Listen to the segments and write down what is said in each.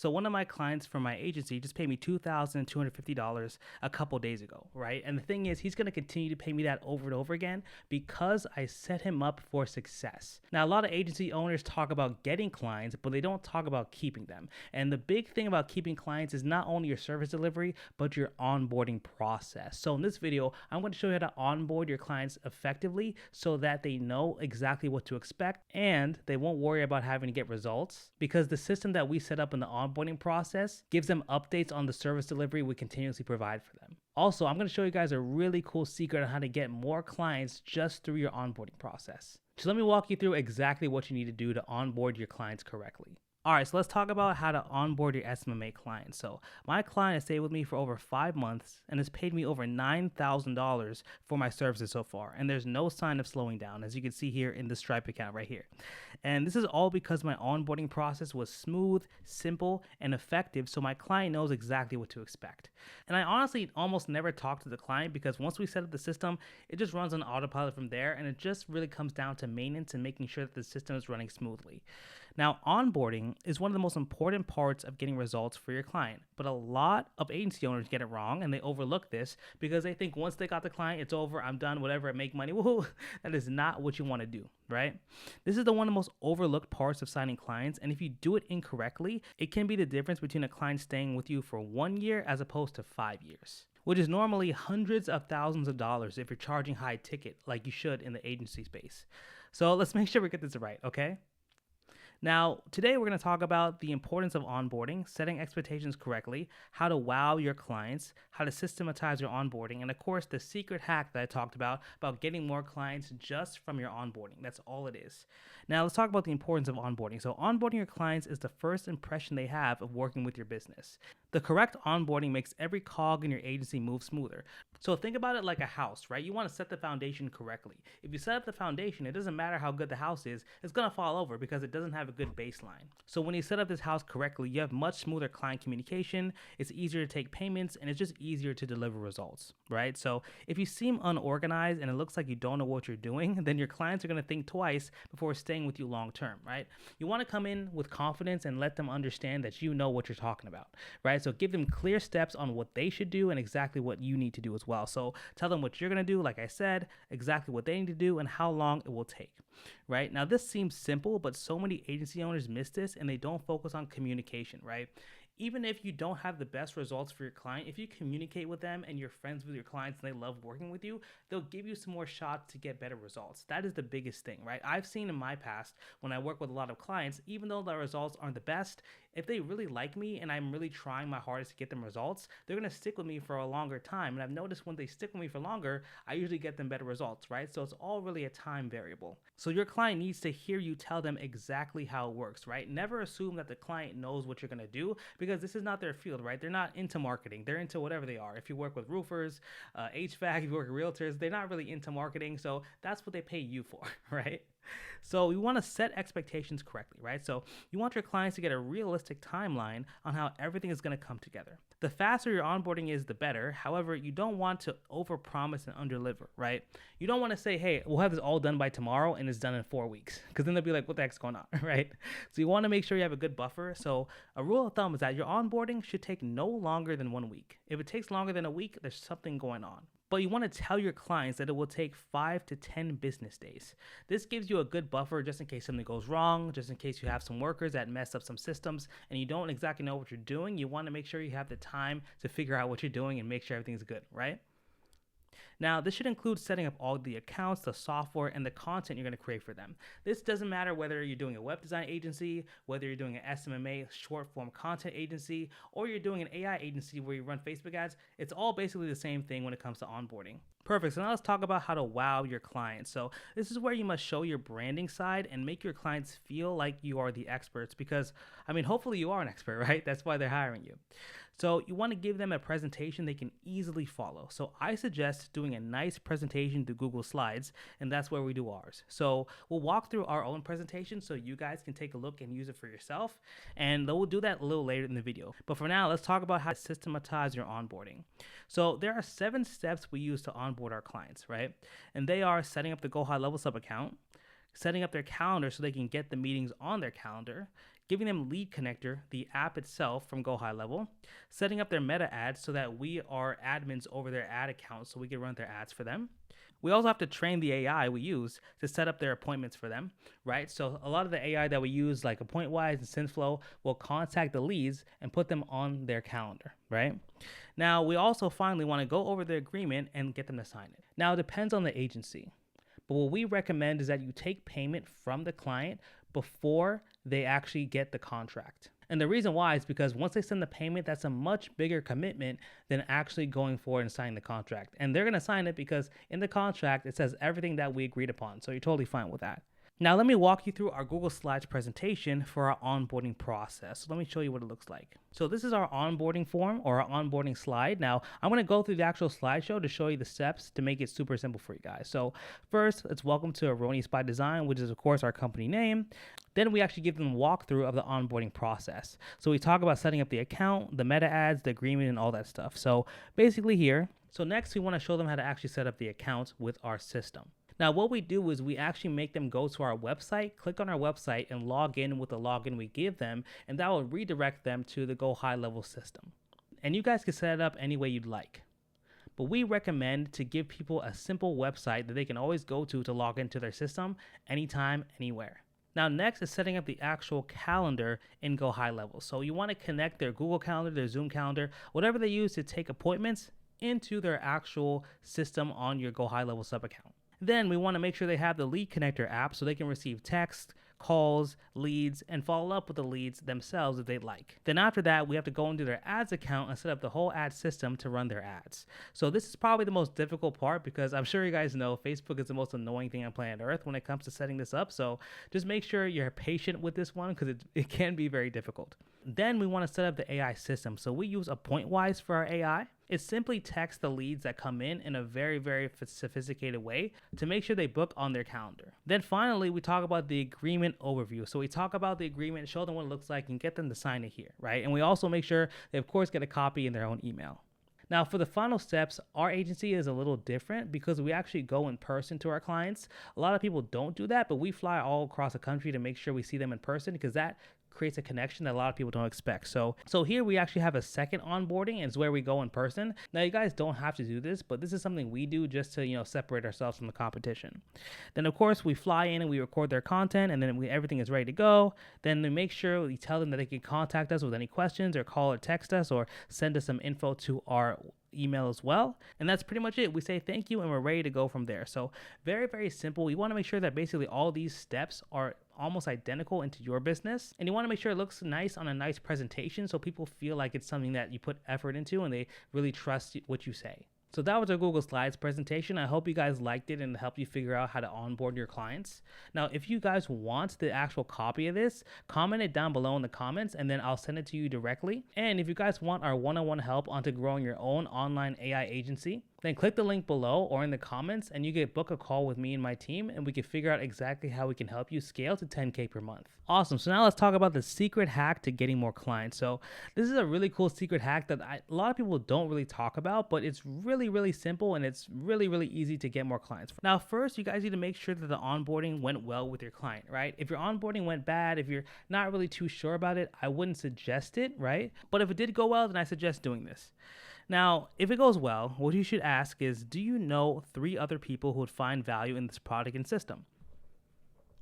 So one of my clients from my agency just paid me $2,250 a couple days ago, right? And the thing is, he's going to continue to pay me that over and over again because I set him up for success. Now, a lot of agency owners talk about getting clients, but they don't talk about keeping them. And the big thing about keeping clients is not only your service delivery, but your onboarding process. So in this video, I'm going to show you how to onboard your clients effectively so that they know exactly what to expect and they won't worry about having to get results, because the system that we set up in the onboarding process gives them updates on the service delivery we continuously provide for them. Also, I'm going to show you guys a really cool secret on how to get more clients just through your onboarding process. So let me walk you through exactly what you need to do to onboard your clients correctly. All right, so let's talk about how to onboard your SMMA client. So my client has stayed with me for over 5 months and has paid me over $9,000 for my services so far. And there's no sign of slowing down, as you can see here in the Stripe account right here. And this is all because my onboarding process was smooth, simple, and effective, so my client knows exactly what to expect. And I honestly almost never talk to the client because once we set up the system, it just runs on autopilot from there, and it just really comes down to maintenance and making sure that the system is running smoothly. Now, onboarding is one of the most important parts of getting results for your client, but a lot of agency owners get it wrong and they overlook this because they think once they got the client, it's over, I'm done, whatever, I make money. Woohoo! That is not what you want to do, right? This is one of the most overlooked parts of signing clients, and if you do it incorrectly, it can be the difference between a client staying with you for 1 year as opposed to 5 years, which is normally hundreds of thousands of dollars if you're charging high ticket like you should in the agency space. So let's make sure we get this right, okay? Now, today we're going to talk about the importance of onboarding, setting expectations correctly, how to wow your clients, how to systematize your onboarding, and of course, the secret hack that I talked about getting more clients just from your onboarding. That's all it is. Now, let's talk about the importance of onboarding. So, onboarding your clients is the first impression they have of working with your business. The correct onboarding makes every cog in your agency move smoother. So think about it like a house, right? You want to set the foundation correctly. If you set up the foundation, it doesn't matter how good the house is, it's going to fall over because it doesn't have a good baseline. So when you set up this house correctly, you have much smoother client communication, it's easier to take payments, and it's just easier to deliver results, right? So if you seem unorganized and it looks like you don't know what you're doing, then your clients are going to think twice before staying with you long term, right? You want to come in with confidence and let them understand that you know what you're talking about, right? So give them clear steps on what they should do and exactly what you need to do as well. So tell them what you're going to do, like I said, exactly what they need to do and how long it will take, right? Now, this seems simple, but so many agency owners miss this and they don't focus on communication, right? Even if you don't have the best results for your client, if you communicate with them and you're friends with your clients and they love working with you, they'll give you some more shots to get better results. That is the biggest thing, right? I've seen in my past when I work with a lot of clients, even though the results aren't the best, if they really like me and I'm really trying my hardest to get them results, they're going to stick with me for a longer time. And I've noticed when they stick with me for longer, I usually get them better results, right? So it's all really a time variable. So your client needs to hear you tell them exactly how it works, right? Never assume that the client knows what you're going to do because this is not their field, right? They're not into marketing. They're into whatever they are. If you work with roofers, HVAC, if you work with realtors, they're not really into marketing. So that's what they pay you for, right? So you want to set expectations correctly, right? So you want your clients to get a realistic timeline on how everything is going to come together. The faster your onboarding is, the better. However, you don't want to overpromise and underdeliver, right? You don't want to say, hey, we'll have this all done by tomorrow and it's done in 4 weeks, because then they'll be like, what the heck's going on, right? So you want to make sure you have a good buffer. So a rule of thumb is that your onboarding should take no longer than 1 week. If it takes longer than a week, there's something going on. But you want to tell your clients that it will take 5 to 10 business days. This gives you a good buffer just in case something goes wrong, just in case you have some workers that mess up some systems and you don't exactly know what you're doing. You want to make sure you have the time to figure out what you're doing and make sure everything's good, right? Now, this should include setting up all the accounts, the software, and the content you're going to create for them. This doesn't matter whether you're doing a web design agency, whether you're doing an SMMA, short form content agency, or you're doing an AI agency where you run Facebook ads. It's all basically the same thing when it comes to onboarding. Perfect. So now let's talk about how to wow your clients. So this is where you must show your branding side and make your clients feel like you are the experts because, hopefully you are an expert, right? That's why they're hiring you. So you want to give them a presentation they can easily follow. So I suggest doing a nice presentation through Google Slides, and that's where we do ours. So we'll walk through our own presentation so you guys can take a look and use it for yourself, and we'll do that a little later in the video. But for now, let's talk about how to systematize your onboarding. So there are 7 steps we use to onboard our clients, right? And they are setting up the Go High Level sub account, setting up their calendar so they can get the meetings on their calendar, giving them Lead Connector, the app itself from Go High Level, setting up their meta ads so that we are admins over their ad accounts so we can run their ads for them. We also have to train the AI we use to set up their appointments for them, right? So a lot of the AI that we use, like AppointWise and SynthFlow, will contact the leads and put them on their calendar, right? Now, we also finally want to go over the agreement and get them to sign it. Now, it depends on the agency, but what we recommend is that you take payment from the client before they actually get the contract. And the reason why is because once they send the payment, that's a much bigger commitment than actually going forward and signing the contract. And they're going to sign it because in the contract, it says everything that we agreed upon. So you're totally fine with that. Now, let me walk you through our Google Slides presentation for our onboarding process. So let me show you what it looks like. So this is our onboarding form or our onboarding slide. Now, I'm going to go through the actual slideshow to show you the steps to make it super simple for you guys. So first, it's welcome to Erroneous by Design, which is, of course, our company name. Then we actually give them a walkthrough of the onboarding process. So we talk about setting up the account, the meta ads, the agreement, and all that stuff. So basically here, so next we want to show them how to actually set up the account with our system. Now, what we do is we actually make them go to our website, click on our website, and log in with the login we give them, and that will redirect them to the Go High Level system. And you guys can set it up any way you'd like. But we recommend to give people a simple website that they can always go to log into their system anytime, anywhere. Now, next is setting up the actual calendar in Go High Level. So you want to connect their Google Calendar, their Zoom Calendar, whatever they use to take appointments into their actual system on your Go High Level sub account. Then we want to make sure they have the Lead Connector app so they can receive text, calls, leads, and follow up with the leads themselves if they'd like. Then after that, we have to go into their ads account and set up the whole ad system to run their ads. So this is probably the most difficult part because I'm sure you guys know Facebook is the most annoying thing on planet Earth when it comes to setting this up. So just make sure you're patient with this one because it can be very difficult. Then we want to set up the AI system. So we use AppointWise for our AI. It simply texts the leads that come in a very, very sophisticated way to make sure they book on their calendar. Then finally, we talk about the agreement overview. So we talk about the agreement, show them what it looks like, and get them to sign it here, right? And we also make sure they, of course, get a copy in their own email. Now, for the final steps, our agency is a little different because we actually go in person to our clients. A lot of people don't do that, but we fly all across the country to make sure we see them in person because that creates a connection that a lot of people don't expect. So here we actually have a second onboarding, and it's where we go in person. Now, you guys don't have to do this, but this is something we do just to, separate ourselves from the competition. Then, of course, we fly in and we record their content, and then everything is ready to go. Then we make sure we tell them that they can contact us with any questions or call or text us or send us some info to our email as well. And that's pretty much it. We say thank you and we're ready to go from there. So very, very simple. You want to make sure that basically all these steps are almost identical into your business, and you want to make sure it looks nice on a nice presentation so people feel like it's something that you put effort into and they really trust what you say. So that was our Google Slides presentation. I hope you guys liked it and helped you figure out how to onboard your clients. Now, if you guys want the actual copy of this, comment it down below in the comments and then I'll send it to you directly. And if you guys want our one-on-one help onto growing your own online AI agency, then click the link below or in the comments and you can book a call with me and my team and we can figure out exactly how we can help you scale to 10K per month. Awesome. So now let's talk about the secret hack to getting more clients. So this is a really cool secret hack that a lot of people don't really talk about, but it's really, really simple and it's really, really easy to get more clients. Now, first, you guys need to make sure that the onboarding went well with your client, right? If your onboarding went bad, if you're not really too sure about it, I wouldn't suggest it, right? But if it did go well, then I suggest doing this. Now, if it goes well, what you should ask is, do you know 3 other people who would find value in this product and system?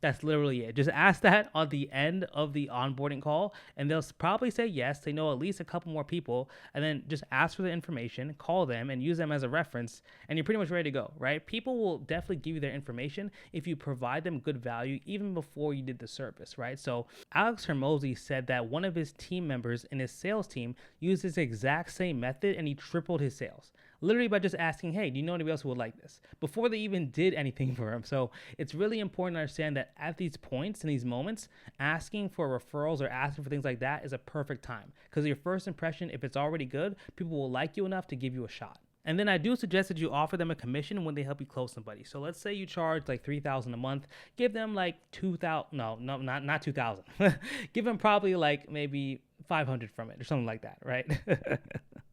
That's literally it. Just ask that on the end of the onboarding call, and they'll probably say yes. They know at least a couple more people, and then just ask for the information, call them, and use them as a reference, and you're pretty much ready to go, right? People will definitely give you their information if you provide them good value even before you did the service, right? So Alex Hermosi said that one of his team members in his sales team used this exact same method, and he tripled his sales. Literally by just asking, hey, do you know anybody else who would like this? Before they even did anything for him. So it's really important to understand that at these points, in these moments, asking for referrals or asking for things like that is a perfect time. Because your first impression, if it's already good, people will like you enough to give you a shot. And then I do suggest that you offer them a commission when they help you close somebody. So let's say you charge like $3,000 a month, give them like $2,000, no, not $2,000. Give them probably like maybe $500 from it or something like that, right?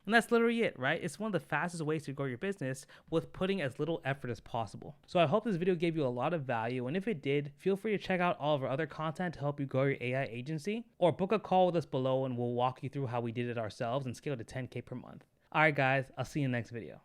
And that's literally it, right? It's one of the fastest ways to grow your business with putting as little effort as possible. So I hope this video gave you a lot of value. And if it did, feel free to check out all of our other content to help you grow your AI agency, or book a call with us below and we'll walk you through how we did it ourselves and scale to 10K per month. All right, guys, I'll see you in the next video.